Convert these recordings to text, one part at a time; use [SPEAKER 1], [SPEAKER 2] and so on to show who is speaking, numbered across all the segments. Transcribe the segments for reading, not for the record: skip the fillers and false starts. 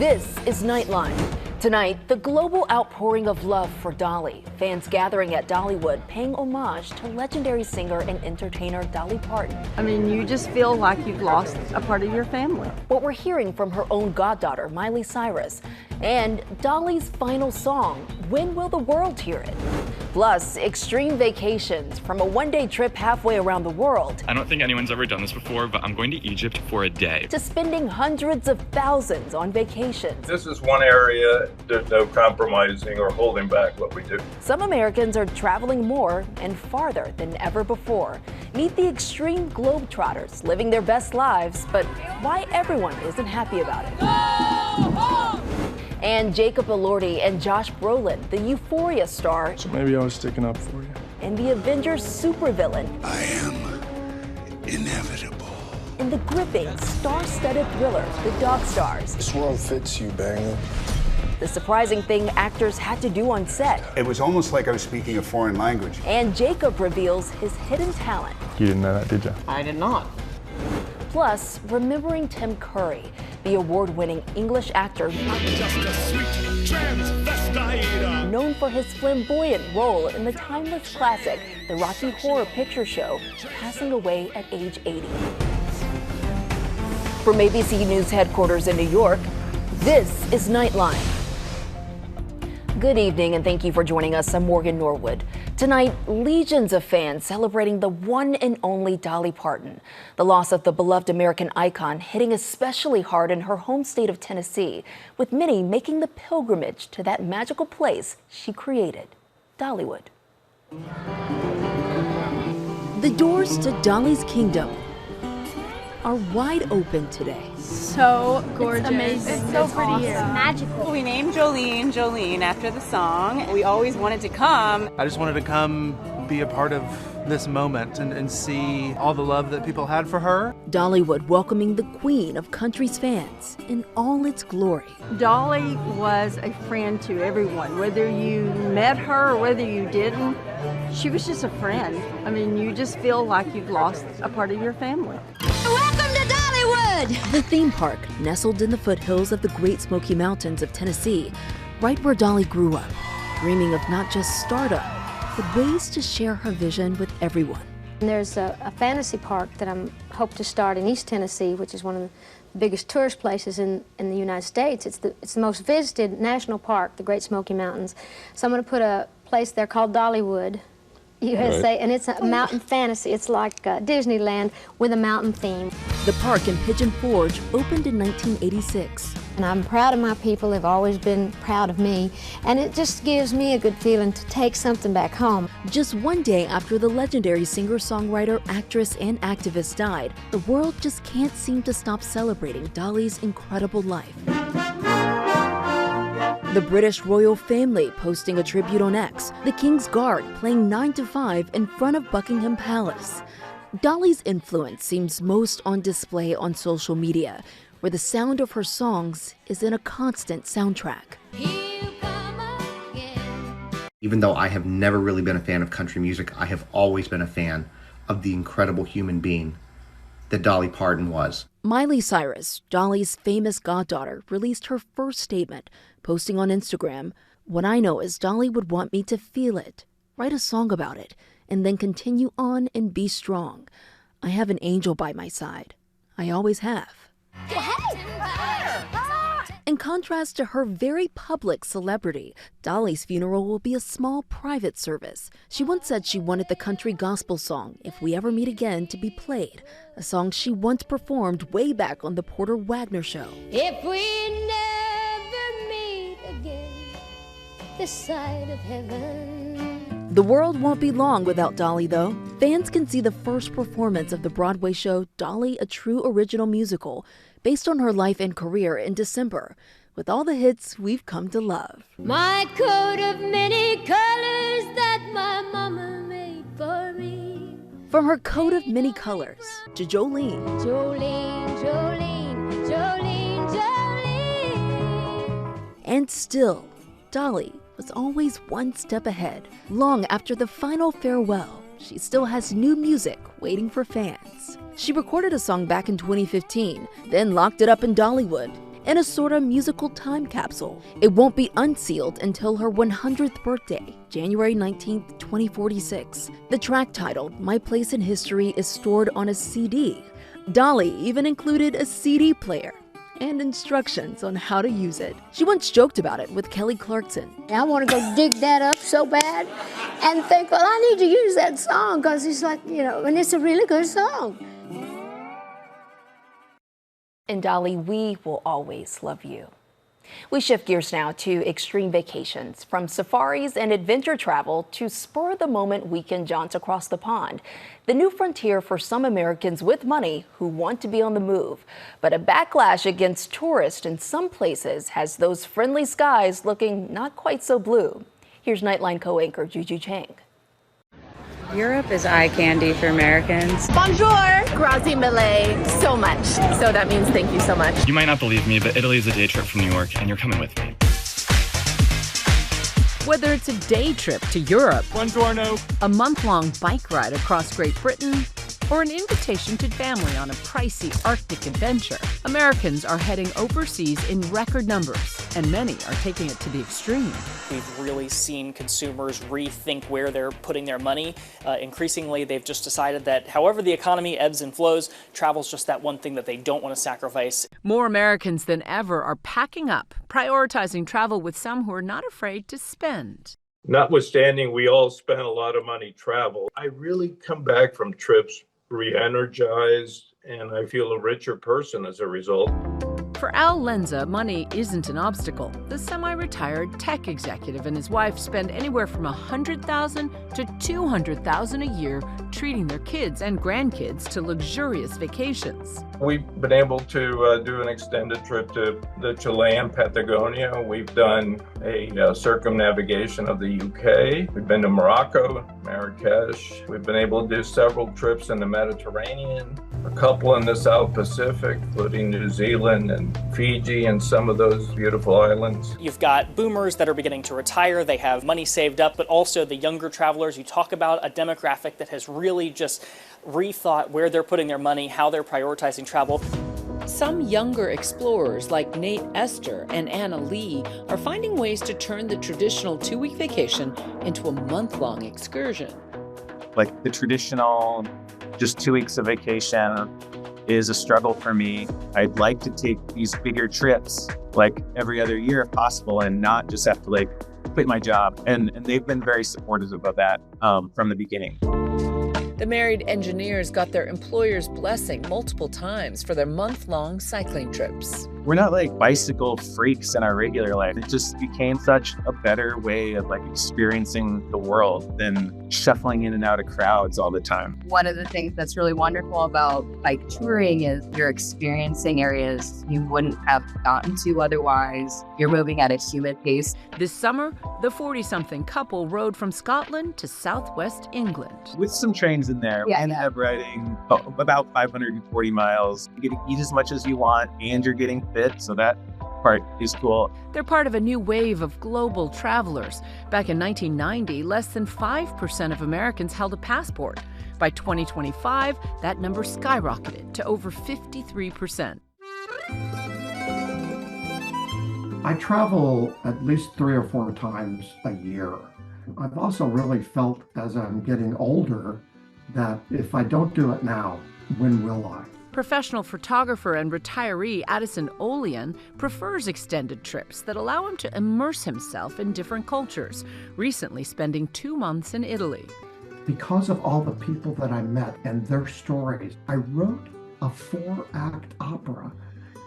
[SPEAKER 1] This is Nightline. Tonight, the global outpouring of love for Dolly. Fans gathering at Dollywood paying homage to legendary singer and entertainer Dolly Parton.
[SPEAKER 2] I mean, you just feel like you've lost a part of your family.
[SPEAKER 1] What we're hearing from her own goddaughter, Miley Cyrus, and Dolly's final song, When Will the World Hear It? Plus, extreme vacations from a one-day trip halfway around the world.
[SPEAKER 3] I don't think anyone's ever done this before, but I'm going to Egypt for a day.
[SPEAKER 1] To spending hundreds of thousands on vacations.
[SPEAKER 4] This is one area there's no compromising or holding back what we do.
[SPEAKER 1] Some Americans are traveling more and farther than ever before. Meet the extreme globetrotters living their best lives, but why everyone isn't happy about it. And Jacob Elordi and Josh Brolin, the Euphoria star.
[SPEAKER 5] So maybe I was sticking up for you.
[SPEAKER 1] And the Avengers supervillain.
[SPEAKER 6] I am inevitable.
[SPEAKER 1] In the gripping, star-studded thriller, The Dog Stars.
[SPEAKER 5] This world fits you, banger.
[SPEAKER 1] The surprising thing actors had to do on set.
[SPEAKER 6] It was almost like I was speaking a foreign language.
[SPEAKER 1] And Jacob reveals his hidden talent.
[SPEAKER 5] You didn't know that, did you?
[SPEAKER 2] I did not.
[SPEAKER 1] Plus, remembering Tim Curry, the award-winning English actor known for his flamboyant role in the timeless classic, The Rocky Horror Picture Show, passing away at age 80. From ABC News headquarters in New York, this is Nightline. Good evening and thank you for joining us. I'm Morgan Norwood. Tonight, legions of fans celebrating the one and only Dolly Parton. The loss of the beloved American icon hitting especially hard in her home state of Tennessee, with many making the pilgrimage to that magical place she created, Dollywood. The doors to Dolly's kingdom are wide open today.
[SPEAKER 7] So gorgeous.
[SPEAKER 8] It's amazing.
[SPEAKER 7] It's so pretty
[SPEAKER 8] awesome.
[SPEAKER 7] here.
[SPEAKER 8] Magical.
[SPEAKER 9] We named Jolene after the song. We always wanted to come.
[SPEAKER 10] I just wanted to come be a part of this moment and see all the love that people had for her.
[SPEAKER 1] Dollywood welcoming the queen of country's fans in all its glory.
[SPEAKER 2] Dolly was a friend to everyone, whether you met her or whether you didn't. She was just a friend. I mean, you just feel like you've lost a part of your family.
[SPEAKER 8] Welcome to Dollywood!
[SPEAKER 1] The theme park, nestled in the foothills of the Great Smoky Mountains of Tennessee, right where Dolly grew up, dreaming of not just stardom, but ways to share her vision with everyone.
[SPEAKER 11] There's a fantasy park that I hope to start in East Tennessee, which is one of the biggest tourist places in the United States. It's the most visited national park, the Great Smoky Mountains. So I'm going to put a place there called Dollywood, USA, and it's a mountain fantasy. It's like Disneyland with a mountain theme.
[SPEAKER 1] The park in Pigeon Forge opened in 1986.
[SPEAKER 11] And I'm proud of my people. They've always been proud of me. And it just gives me a good feeling to take something back home.
[SPEAKER 1] Just one day after the legendary singer-songwriter, actress, and activist died, the world just can't seem to stop celebrating Dolly's incredible life. The British royal family posting a tribute on X, the King's Guard playing 9 to 5 in front of Buckingham Palace. Dolly's influence seems most on display on social media, where the sound of her songs is in a constant soundtrack.
[SPEAKER 12] Even though I have never really been a fan of country music, I have always been a fan of the incredible human being that Dolly Parton was.
[SPEAKER 1] Miley Cyrus, Dolly's famous goddaughter, released her first statement, posting on Instagram, "What I know is Dolly would want me to feel it, write a song about it, and then continue on and be strong. I have an angel by my side. I always have." In contrast to her very public celebrity, Dolly's funeral will be a small private service. She once said she wanted the country gospel song, If We Ever Meet Again, to be played, a song she once performed way back on the Porter Wagner Show.
[SPEAKER 8] If we never meet again, this side of heaven.
[SPEAKER 1] The world won't be long without Dolly, though. Fans can see the first performance of the Broadway show Dolly, a True Original Musical, based on her life and career in December, with all the hits we've come to love.
[SPEAKER 8] My coat of many colors that my mama made for me.
[SPEAKER 1] From her coat of many colors to Jolene.
[SPEAKER 8] Jolene, Jolene, Jolene, Jolene.
[SPEAKER 1] And still, Dolly was always one step ahead. Long after the final farewell, she still has new music waiting for fans. She recorded a song back in 2015, then locked it up in Dollywood. in a sort of musical time capsule. It won't be unsealed until her 100th birthday, January 19, 2046. The track titled My Place in History is stored on a CD. Dolly even included a CD player and instructions on how to use it. She once joked about it with Kelly Clarkson.
[SPEAKER 11] I want to go dig that up so bad and think, well, I need to use that song because it's like, and it's a really good song.
[SPEAKER 1] And Dolly, we will always love you. We shift gears now to extreme vacations, from safaris and adventure travel to spur-of-the-moment weekend jaunts across the pond. The new frontier for some Americans with money who want to be on the move. But a backlash against tourists in some places has those friendly skies looking not quite so blue. Here's Nightline co-anchor Juju Chang.
[SPEAKER 9] Europe is eye candy for Americans.
[SPEAKER 7] Bonjour! Grazie mille so much. So that means thank you so much.
[SPEAKER 3] You might not believe me, but Italy is a day trip from New York, and you're coming with me.
[SPEAKER 13] Whether it's a day trip to Europe,
[SPEAKER 3] Buongiorno,
[SPEAKER 13] a month-long bike ride across Great Britain, or an invitation to family on a pricey Arctic adventure, Americans are heading overseas in record numbers, and many are taking it to the extreme.
[SPEAKER 14] We've really seen consumers rethink where they're putting their money. Increasingly, they've just decided that however the economy ebbs and flows, travel's just that one thing that they don't want to sacrifice.
[SPEAKER 13] More Americans than ever are packing up, prioritizing travel with some who are not afraid to spend.
[SPEAKER 4] Notwithstanding, we all spend a lot of money travel. I really come back from trips re-energized, and I feel a richer person as a result.
[SPEAKER 13] For Al Lenza, money isn't an obstacle. The semi-retired tech executive and his wife spend anywhere from $100,000 to $200,000 a year treating their kids and grandkids to luxurious vacations.
[SPEAKER 4] We've been able to do an extended trip to the Chilean Patagonia. We've done a circumnavigation of the UK. We've been to Morocco, Marrakesh. We've been able to do several trips in the Mediterranean, a couple in the South Pacific, including New Zealand and Fiji and some of those beautiful islands.
[SPEAKER 14] You've got boomers that are beginning to retire. They have money saved up, but also the younger travelers. You talk about a demographic that has really just rethought where they're putting their money, how they're prioritizing travel.
[SPEAKER 13] Some younger explorers like Nate Esther and Anna Lee are finding ways to turn the traditional 2-week vacation into a month-long excursion.
[SPEAKER 15] Like the traditional just 2 weeks of vacation is a struggle for me. I'd like to take these bigger trips like every other year if possible and not just have to quit my job. And they've been very supportive of that from the beginning.
[SPEAKER 13] The married engineers got their employer's blessing multiple times for their month-long cycling trips.
[SPEAKER 15] We're not like bicycle freaks in our regular life. It just became such a better way of experiencing the world than shuffling in and out of crowds all the time.
[SPEAKER 16] One of the things that's really wonderful about bike touring is you're experiencing areas you wouldn't have gotten to otherwise. You're moving at a human pace.
[SPEAKER 13] This summer, the 40-something couple rode from Scotland to southwest England.
[SPEAKER 15] With some trains in there, we ended up riding about 540 miles. You get to eat as much as you want and you're getting fit, so that part is cool.
[SPEAKER 13] They're part of a new wave of global travelers. Back in 1990, less than 5% of Americans held a passport. By 2025, that number skyrocketed to over 53%.
[SPEAKER 17] I travel at least 3 or 4 times a year. I've also really felt as I'm getting older that if I don't do it now, when will I?
[SPEAKER 13] Professional photographer and retiree Addison Olean prefers extended trips that allow him to immerse himself in different cultures, recently spending 2 months in Italy.
[SPEAKER 17] Because of all the people that I met and their stories, I wrote a 4-act opera,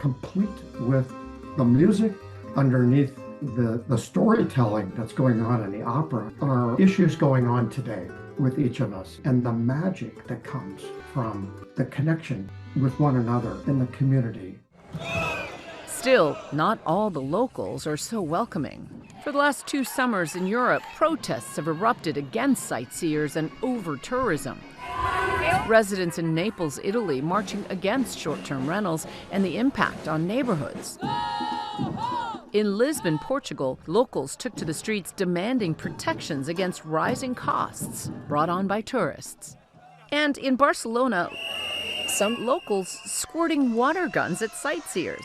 [SPEAKER 17] complete with the music underneath the storytelling that's going on in the opera. Are issues going on today with each of us and the magic that comes from the connection with one another in the community.
[SPEAKER 13] Still, not all the locals are so welcoming. For the last 2 summers in Europe, protests have erupted against sightseers and over-tourism. Residents in Naples, Italy, marching against short-term rentals and the impact on neighborhoods. In Lisbon, Portugal, locals took to the streets demanding protections against rising costs brought on by tourists. And in Barcelona, some locals squirting water guns at sightseers.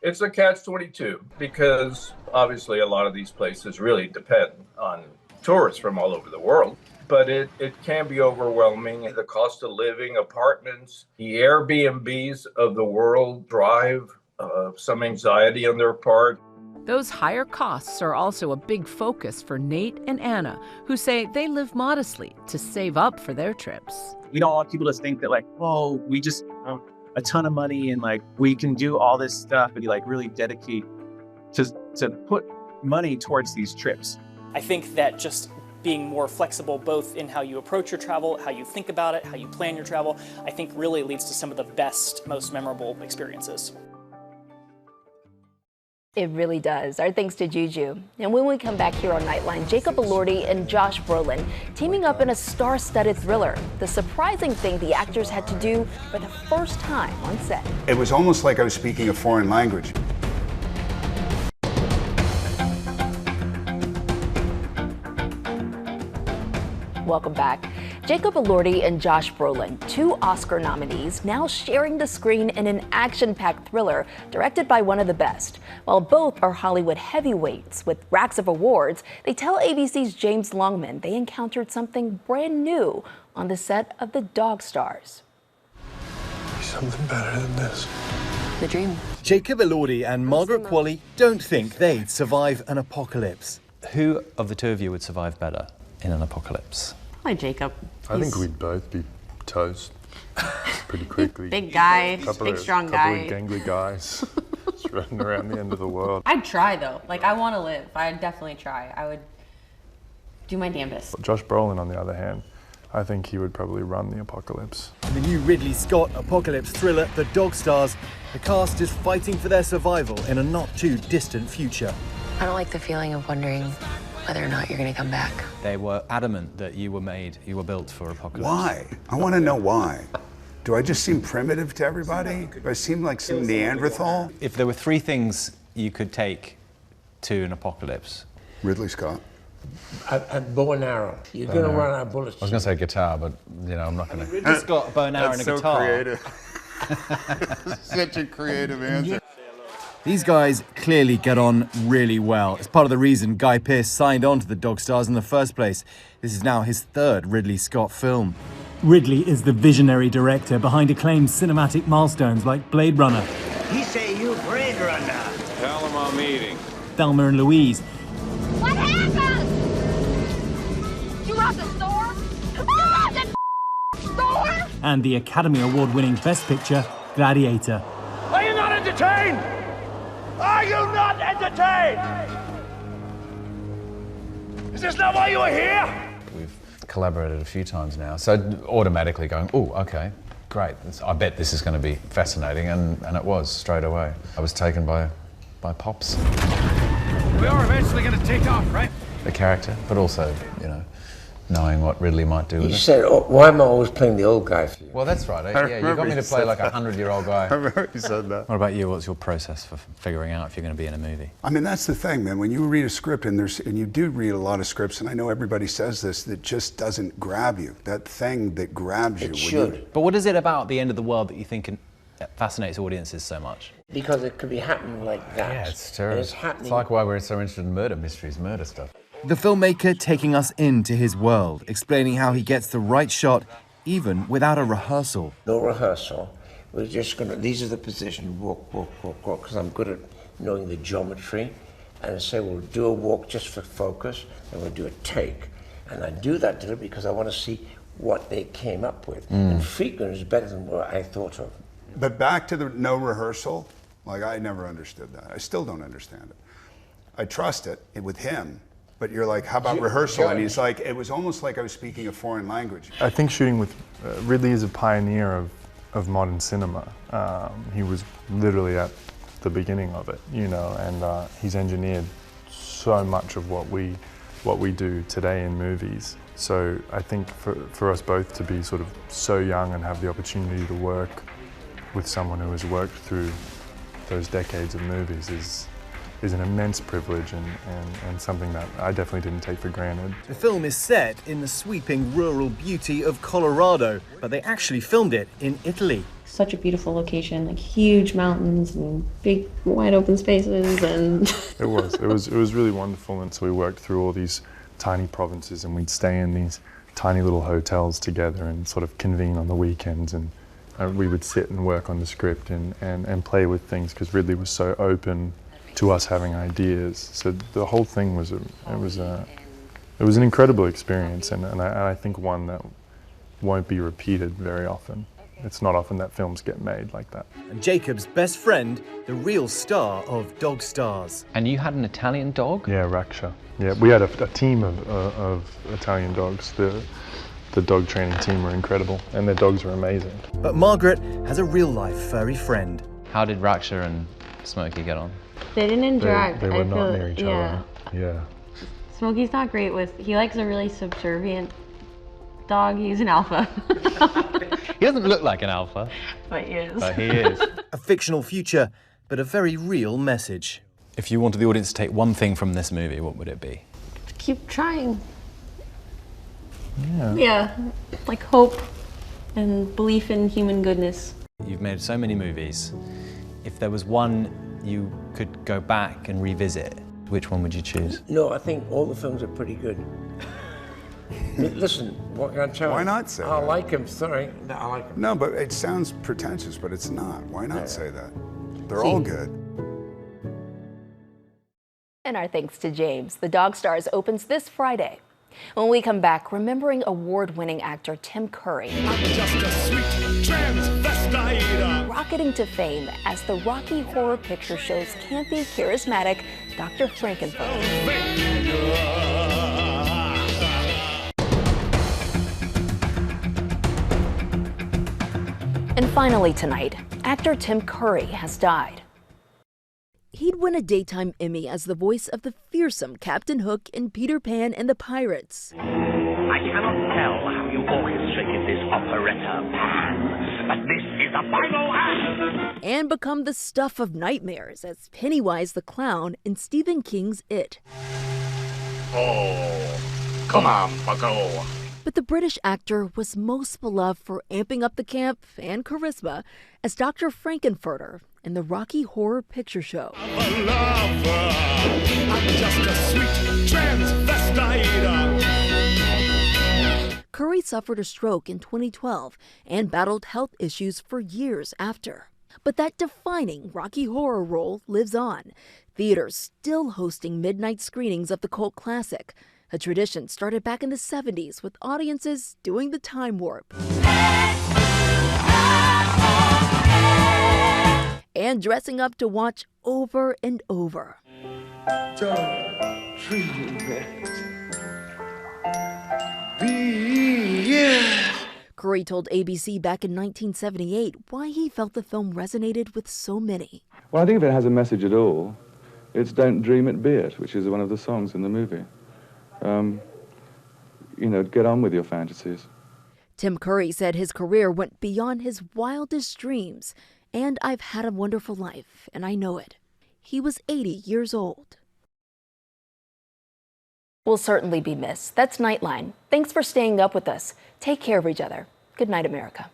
[SPEAKER 4] It's a catch-22 because obviously a lot of these places really depend on tourists from all over the world. But it can be overwhelming. The cost of living, apartments, the Airbnbs of the world drive some anxiety on their part.
[SPEAKER 13] Those higher costs are also a big focus for Nate and Anna, who say they live modestly to save up for their trips.
[SPEAKER 15] We don't want people to think that like, oh, we just have a ton of money and like we can do all this stuff and like really dedicate to put money towards these trips.
[SPEAKER 14] I think that just being more flexible both in how you approach your travel, how you think about it, how you plan your travel, I think really leads to some of the best, most memorable experiences.
[SPEAKER 1] It really does. Our thanks to Juju. And when we come back here on Nightline, Jacob Elordi and Josh Brolin teaming up in a star-studded thriller. The surprising thing the actors had to do for the first time on set.
[SPEAKER 6] It was almost like I was speaking a foreign language.
[SPEAKER 1] Welcome back. Jacob Elordi and Josh Brolin, 2 Oscar nominees, now sharing the screen in an action-packed thriller directed by one of the best. While both are Hollywood heavyweights with racks of awards, they tell ABC's James Longman they encountered something brand new on the set of The Dog Stars.
[SPEAKER 5] Something better than this.
[SPEAKER 18] The dream.
[SPEAKER 19] Jacob Elordi and Margaret Qualley don't think they'd survive an apocalypse.
[SPEAKER 20] Who of the 2 of you would survive better in an apocalypse?
[SPEAKER 18] Hi, Jacob.
[SPEAKER 5] I think we'd both be toast pretty quickly.
[SPEAKER 18] Big guy, big strong guy.
[SPEAKER 5] Couple of gangly guys just running around the end of the world.
[SPEAKER 18] I'd try though. Like I want to live. I'd definitely try. I would do my damnedest.
[SPEAKER 5] Josh Brolin, on the other hand, I think he would probably run the apocalypse.
[SPEAKER 19] In the new Ridley Scott apocalypse thriller, The Dog Stars, the cast is fighting for their survival in a not too distant future.
[SPEAKER 16] I don't like the feeling of wondering whether or not you're going to come back.
[SPEAKER 20] They were adamant that you were built for apocalypse.
[SPEAKER 6] Why? I want to know why. Do I just seem primitive to everybody? Do I seem like some Neanderthal?
[SPEAKER 20] If there were 3 things you could take to an apocalypse.
[SPEAKER 6] Ridley Scott.
[SPEAKER 21] A bow and arrow. You're going to run out of bullets.
[SPEAKER 22] I was going to say guitar, but you know, I'm not going to.
[SPEAKER 20] Ridley Scott, a bow and arrow and a guitar.
[SPEAKER 6] Creative. Such a creative answer.
[SPEAKER 19] These guys clearly get on really well. It's part of the reason Guy Pearce signed on to The Dog Stars in the first place. This is now his 3rd Ridley Scott film.
[SPEAKER 23] Ridley is the visionary director behind acclaimed cinematic milestones like Blade Runner.
[SPEAKER 24] He say you Blade Runner.
[SPEAKER 25] Tell him I'm eating.
[SPEAKER 23] Thelma and Louise.
[SPEAKER 8] What happened? You robbed the store? You robbed the store?
[SPEAKER 23] And the Academy Award-winning Best Picture, Gladiator.
[SPEAKER 21] Are you not entertained? Are you not entertained? Is this not why you are here?
[SPEAKER 22] We've collaborated a few times now, so automatically going, oh, okay, great. I bet this is going to be fascinating, and it was straight away. I was taken by Pops.
[SPEAKER 21] We are eventually going to take off, right?
[SPEAKER 22] The character, but also, you know, knowing what Ridley might do with it.
[SPEAKER 21] You said, oh, why am I always playing the old guy for you?
[SPEAKER 22] Well, that's right. Yeah, you got me to play like a 100-year-old guy.
[SPEAKER 5] I remember you said that.
[SPEAKER 20] What about you? What's your process for figuring out if you're going to be in a movie?
[SPEAKER 6] I mean, that's the thing, man. When you read a script, and you do read a lot of scripts, and I know everybody says this, that just doesn't grab you. That thing that grabs you.
[SPEAKER 21] It should.
[SPEAKER 20] But what is it about the end of the world that you think fascinates audiences so much?
[SPEAKER 21] Because it could be happening like that.
[SPEAKER 22] Yeah, it's terrible.
[SPEAKER 21] It's happening.
[SPEAKER 22] It's like why we're so interested in murder mysteries, murder stuff.
[SPEAKER 19] The filmmaker taking us into his world, explaining how he gets the right shot even without a rehearsal.
[SPEAKER 21] No rehearsal. We're just going to, these are the positions, walk, walk, walk, walk, because I'm good at knowing the geometry. And I say, we'll do a walk just for focus, and we'll do a take. And I do that deliberately because I want to see what they came up with. And frequent is better than what I thought of.
[SPEAKER 6] But back to the no rehearsal, like I never understood that. I still don't understand it. I trust it with him. But you're like, how about rehearsal? And he's like, it was almost like I was speaking a foreign language.
[SPEAKER 5] I think shooting with Ridley is a pioneer of modern cinema. He was literally at the beginning of it, you know, and he's engineered so much of what we do today in movies. So I think for us both to be sort of so young and have the opportunity to work with someone who has worked through those decades of movies is an immense privilege and something that I definitely didn't take for granted.
[SPEAKER 19] The film is set in the sweeping rural beauty of Colorado, but they actually filmed it in Italy.
[SPEAKER 18] such a beautiful location, like huge mountains and big wide open spaces, and
[SPEAKER 5] It was really wonderful. And so we worked through all these tiny provinces, and we'd stay in these tiny little hotels together and sort of convene on the weekends, and we would sit and work on the script and play with things, because Ridley was so open to us having ideas. So the whole thing was it was an incredible experience, and I think one that won't be repeated very often. It's not often that films get made like that.
[SPEAKER 19] And Jacob's best friend, the real star of Dog Stars.
[SPEAKER 20] And you had an Italian dog?
[SPEAKER 5] Yeah, Raksha. Yeah, we had a team of Italian dogs. The dog training team were incredible, and their dogs were amazing.
[SPEAKER 19] But Margaret has a real-life furry friend.
[SPEAKER 20] How did Raksha and Smokey get on?
[SPEAKER 18] they didn't interact.
[SPEAKER 5] They were not near each other. Yeah.
[SPEAKER 18] Smokey's not great with, he likes a really subservient dog. He's an alpha.
[SPEAKER 20] He doesn't look like an alpha.
[SPEAKER 18] But he is.
[SPEAKER 20] But he is.
[SPEAKER 19] A fictional future, but a very real message.
[SPEAKER 20] If you wanted the audience to take one thing from this movie, what would it be?
[SPEAKER 18] Keep trying.
[SPEAKER 5] Yeah.
[SPEAKER 18] Yeah, like hope and belief in human goodness.
[SPEAKER 20] You've made so many movies. If there was one you could go back and revisit, which one would you choose?
[SPEAKER 21] No, I think all the films are pretty good. Listen, what can I tell you?
[SPEAKER 6] Why not say
[SPEAKER 21] I
[SPEAKER 6] that?
[SPEAKER 21] like him, sorry. No, I like him.
[SPEAKER 6] No, but it sounds pretentious, but it's not. Why not say that? They're all good.
[SPEAKER 1] And our thanks to James. The Dog Stars opens this Friday. When we come back, remembering award-winning actor Tim Curry.
[SPEAKER 2] I'm just a sweet transvestite.
[SPEAKER 1] Rocketing to fame as the Rocky Horror Picture Show's campy, charismatic Dr. Frankenfurter. And finally tonight, actor Tim Curry has died. He'd win a Daytime Emmy as the voice of the fearsome Captain Hook in Peter Pan and the Pirates.
[SPEAKER 2] I cannot tell how you orchestrated this operetta, Pan, but this is the final act!
[SPEAKER 1] And become the stuff of nightmares as Pennywise the Clown in Stephen King's It.
[SPEAKER 2] Oh, come on, bucko.
[SPEAKER 1] But the British actor was most beloved for amping up the camp and charisma as Dr. Frankenfurter in the Rocky Horror Picture Show.
[SPEAKER 2] I'm just a sweet transvestite.
[SPEAKER 1] Curry suffered a stroke in 2012 and battled health issues for years after. But that defining Rocky Horror role lives on. Theaters still hosting midnight screenings of the cult classic, a tradition started back in the 70s with audiences doing the time warp. And dressing up to watch over and over.
[SPEAKER 2] Don't dream it. Be it.
[SPEAKER 1] Curry told ABC back in 1978 why he felt the film resonated with so many.
[SPEAKER 10] Well, I think if it has a message at all, it's Don't Dream It, Be It, which is one of the songs in the movie. You know, get on with your fantasies.
[SPEAKER 1] Tim Curry said his career went beyond his wildest dreams. And I've had a wonderful life, and I know it. He was 80 years old. Will certainly be missed. That's Nightline. Thanks for staying up with us. Take care of each other. Good night, America.